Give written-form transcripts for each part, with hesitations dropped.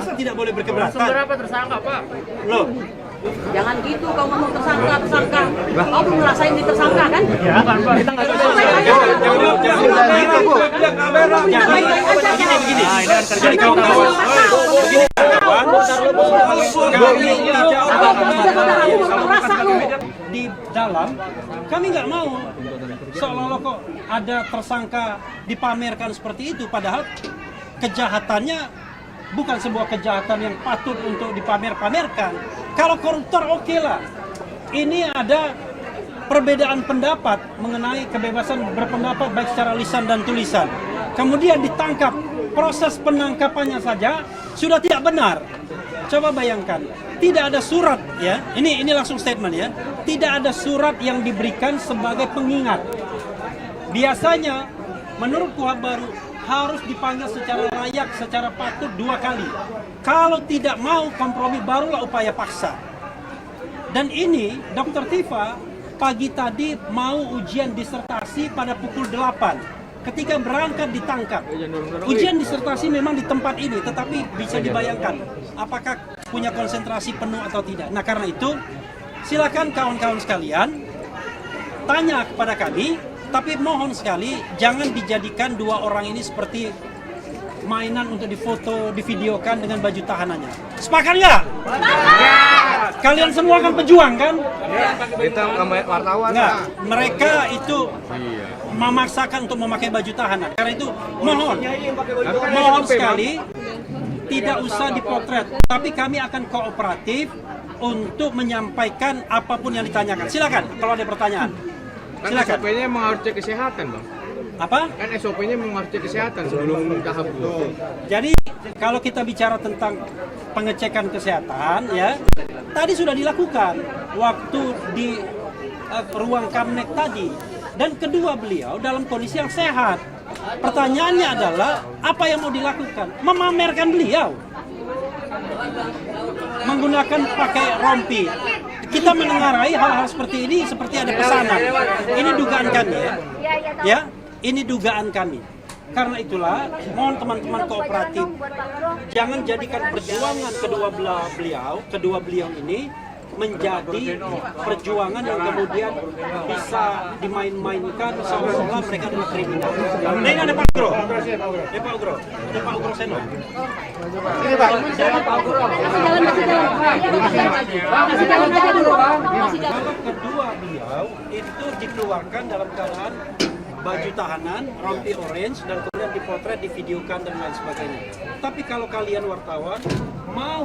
Masa tidak boleh berkeberatan? Berapa tersangka, Pak? Loh, Jangan gitu kau ngomong tersangka. Kau belum ngerasain di tersangka kan? Ya, Pak. Kita nggak tahu. jangan gitu, Bu. Begini. Jadi kawan-kawan, begini kawan, kami tidak di dalam, kami nggak mau seolah-olah kok ada tersangka dipamerkan seperti itu, padahal kejahatannya bukan sebuah kejahatan yang patut untuk dipamer-pamerkan. Kalau koruptor oke lah. Ini ada perbedaan pendapat mengenai kebebasan berpendapat baik secara lisan dan tulisan. Kemudian ditangkap, proses penangkapannya saja sudah tidak benar. Coba bayangkan, tidak ada surat ya. Ini langsung statement ya. Tidak ada surat yang diberikan sebagai pengingat. Biasanya menurut KUHP baru harus dipanggil secara layak, secara patut 2 kali. Kalau tidak mau kompromi, barulah upaya paksa. Dan ini Dr. Tifa pagi tadi mau ujian disertasi pada pukul 8. Ketika berangkat ditangkap. Ujian disertasi memang di tempat ini, tetapi bisa dibayangkan apakah punya konsentrasi penuh atau tidak. Nah, karena itu silakan kawan-kawan sekalian tanya kepada kami. Tapi mohon sekali, jangan dijadikan 2 orang ini seperti mainan untuk difoto, divideokan dengan baju tahanannya. Sepakat nggak? Kalian semua kan pejuang kan? Kita wartawan. Nggak, mereka itu memaksakan untuk memakai baju tahanan. Karena itu mohon sekali, tidak usah dipotret. Tapi kami akan kooperatif untuk menyampaikan apapun yang ditanyakan. Silakan kalau ada pertanyaan. Kan Silakan. SOP-nya memang harus cek kesehatan, Bang. Apa? Kan SOP-nya memang harus cek kesehatan sebelum tahap itu. Jadi kalau kita bicara tentang pengecekan kesehatan ya, tadi sudah dilakukan waktu di ruang Kamnek tadi. Dan kedua beliau dalam kondisi yang sehat. Pertanyaannya adalah apa yang mau dilakukan? Memamerkan beliau. Menggunakan pakai rompi. Kita menengarai hal-hal seperti ini seperti ada pesanan. Ini dugaan kami ya. Ya, ini dugaan kami. Karena itulah mohon teman-teman kooperatif jangan jadikan perjuangan kedua beliau ini menjadi perjuangan yang kemudian bisa dimain-mainkan seolah-olah mereka adalah kriminal. Ini ada Pak Ugro. Ada Pak Ugro Seno. Ini, Pak. Kalau kedua beliau itu dikeluarkan dalam keadaan baju tahanan, rompi orange, dan kemudian dipotret, divideokan dan lain sebagainya. Tapi kalau kalian wartawan mau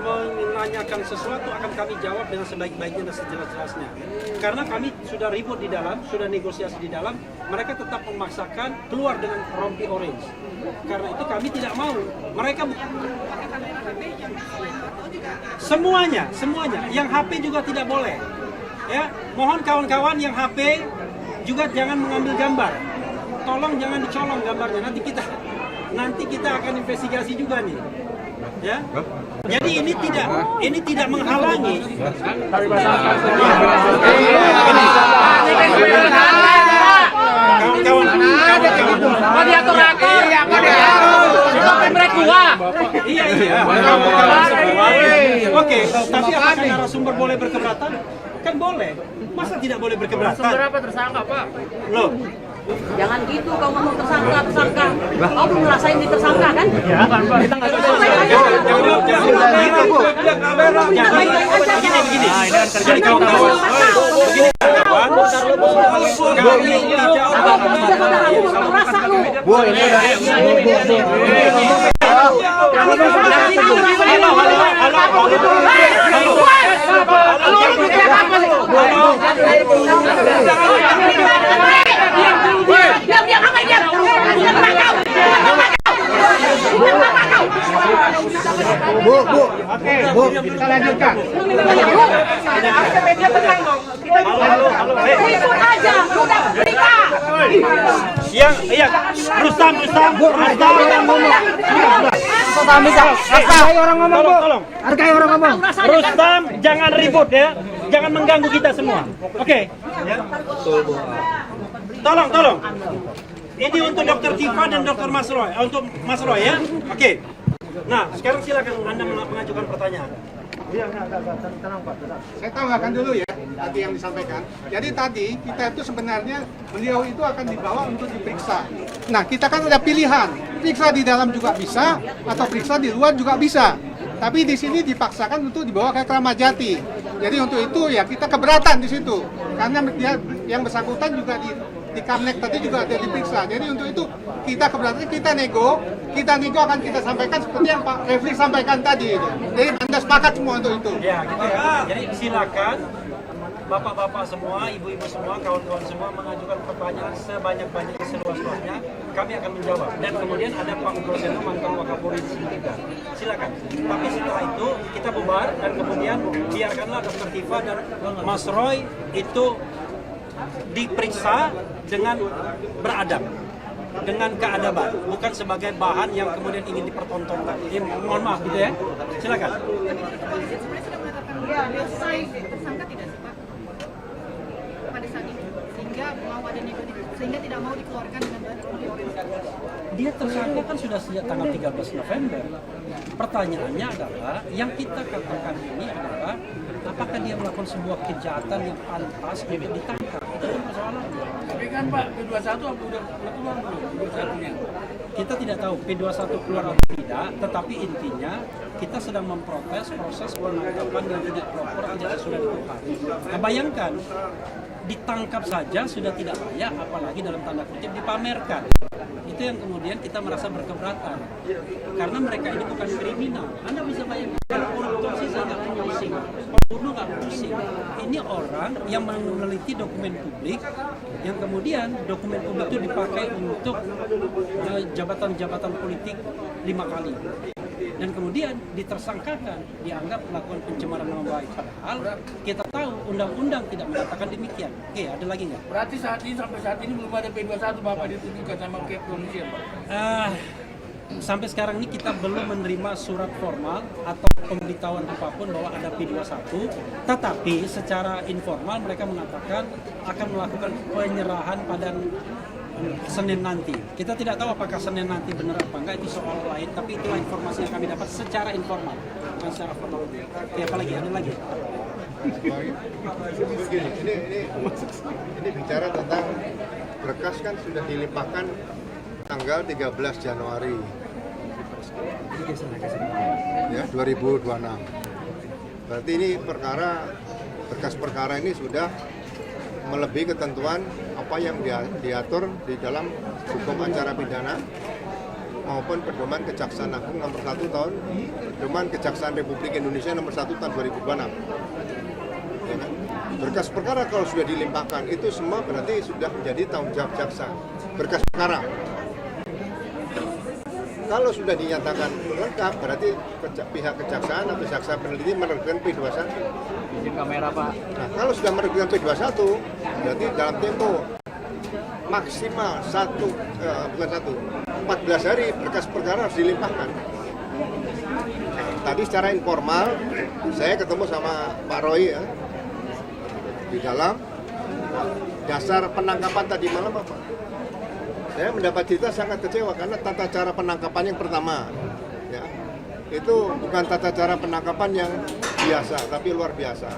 menanyakan sesuatu akan kami jawab dengan sebaik-baiknya dan sejelas-jelasnya. Karena kami sudah ribut di dalam, sudah negosiasi di dalam, mereka tetap memaksakan keluar dengan rompi orange. Karena itu kami tidak mau. Mereka semuanya, yang HP juga tidak boleh. Ya, mohon kawan-kawan yang HP juga jangan mengambil gambar. Tolong jangan dicolong gambarnya. Nanti kita akan investigasi juga nih. Ya. Jadi ini tidak menghalangi. Kawan-kawan. Mau diatur lagi? Iya. Oke, tapi apakah narasumber boleh berkeberatan? Kan boleh. Masa tidak boleh berkeberatan? Berapa tersangka, Pak? Loh, Jangan gitu kau ngomong tersangka. Kau belum ngerasain di tersangka kan? Ya, Pak. Kita nggak tahu. jangan gitu, Bu. Begini. Jadi kawan-kawan, begini kawan, kami tidak Bu, ini Bu, kita lanjutkan. Iya, Rustam Hargai orang ngomong, Bu. tolong. Hargai orang ngomong. Rustam, jangan ribut ya, jangan mengganggu kita semua. Oke. Ya. Tolong. Ini untuk Dr. Tifa dan Dr. Mas Roy, untuk Mas Roy ya. Oke. Nah, sekarang silakan Anda mengajukan pertanyaan. Saya tambahkan dulu ya tadi yang disampaikan. Jadi tadi kita itu sebenarnya beliau itu akan dibawa untuk diperiksa. Nah kita kan ada pilihan, periksa di dalam juga bisa atau periksa di luar juga bisa. Tapi di sini dipaksakan untuk dibawa ke Kramat Jati. Jadi untuk itu ya kita keberatan di situ karena dia yang bersangkutan juga di Kamnek tadi juga ada diperiksa. Jadi untuk itu kita keberatan, kita nego akan kita sampaikan seperti yang Pak Refli sampaikan tadi. Jadi Anda sepakat semua untuk itu. Ya, gitu ya. Jadi silakan bapak-bapak semua, ibu-ibu semua, kawan-kawan semua mengajukan pertanyaan sebanyak-banyaknya, seluas-luasnya. Kami akan menjawab. Dan kemudian ada Pak Ugroseno, mantan Wakapolri di sini juga. Silakan. Tapi setelah itu kita bubar dan kemudian biarkanlah Dr. Tifa dan Mas Roy itu diperiksa dengan beradab, dengan keadaban, bukan sebagai bahan yang kemudian ingin dipertontonkan. Ya, mohon maaf gitu ya. Silakan. Kepolisian sebenarnya sudah menetapkan tersangka tidak sih Pak pada saat itu sehingga mau ada negatif sehingga tidak mau dikeluarkan dengan bahan. Dia tersangka kan sudah sejak tanggal 13 November. Pertanyaannya adalah yang kita katakan ini adalah apakah dia melakukan sebuah kejahatan yang pantas untuk ditangkap? Itu kan persoalannya. Tapi kan Pak, P21 apa udah keluar belum? P21-nya. Kita tidak tahu P21 keluar atau tidak, tetapi intinya kita sedang memprotes proses penangkapan yang tidak proper, tidak sesuai dengan. Nah, bayangkan ditangkap saja sudah tidak layak, apalagi dalam tanda kutip dipamerkan. Itu yang kemudian kita merasa berkeberatan. Karena mereka ini bukan kriminal. Anda bisa bayangkan, kalau koruptor sih saya nggak pusing, pembunuh nggak pusing. Ini orang yang meneliti dokumen publik, yang kemudian dokumen publik itu dipakai untuk jabatan-jabatan politik 5 kali. Dan kemudian ditersangkakan, dianggap melakukan pencemaran nama baik. Padahal kita tahu undang-undang tidak mengatakan demikian. Oke, ada lagi nggak? Berarti saat ini sampai saat ini belum ada P21 Bapak ditunjukkan sama kepolisian Pak. Sampai sekarang ini kita belum menerima surat formal atau pemberitahuan apapun bahwa ada P21, tetapi secara informal mereka mengatakan akan melakukan penyerahan pada Senin nanti. Kita tidak tahu apakah Senin nanti benar apa enggak, itu soal lain, tapi itulah informasi yang kami dapat secara informal, bukan secara formal. Ya, apa lagi? Ada lagi? Begini, ini bicara tentang berkas kan sudah dilimpahkan tanggal 13 Januari ya 2026. Berarti ini berkas perkara ini sudah melebihi ketentuan apa yang diatur di dalam hukum acara pidana maupun pedoman Kejaksaan Agung nomor 1 tahun, pedoman Kejaksaan Republik Indonesia nomor 1 tahun 2026. Ya kan? Berkas perkara kalau sudah dilimpahkan itu semua berarti sudah menjadi tanggung jawab jaksa. Berkas perkara kalau sudah dinyatakan lengkap berarti pihak kejaksaan atau jaksa peneliti menerbitkan P21. Izin kamera Pak. Nah, kalau sudah menerbitkan P21 berarti dalam tempo maksimal 14 hari berkas perkara harus dilimpahkan. Tadi secara informal saya ketemu sama Pak Roy ya, di dalam dasar penangkapan tadi malam apa? Saya mendapat cerita sangat kecewa karena tata cara penangkapan yang pertama ya, itu bukan tata cara penangkapan yang biasa tapi luar biasa.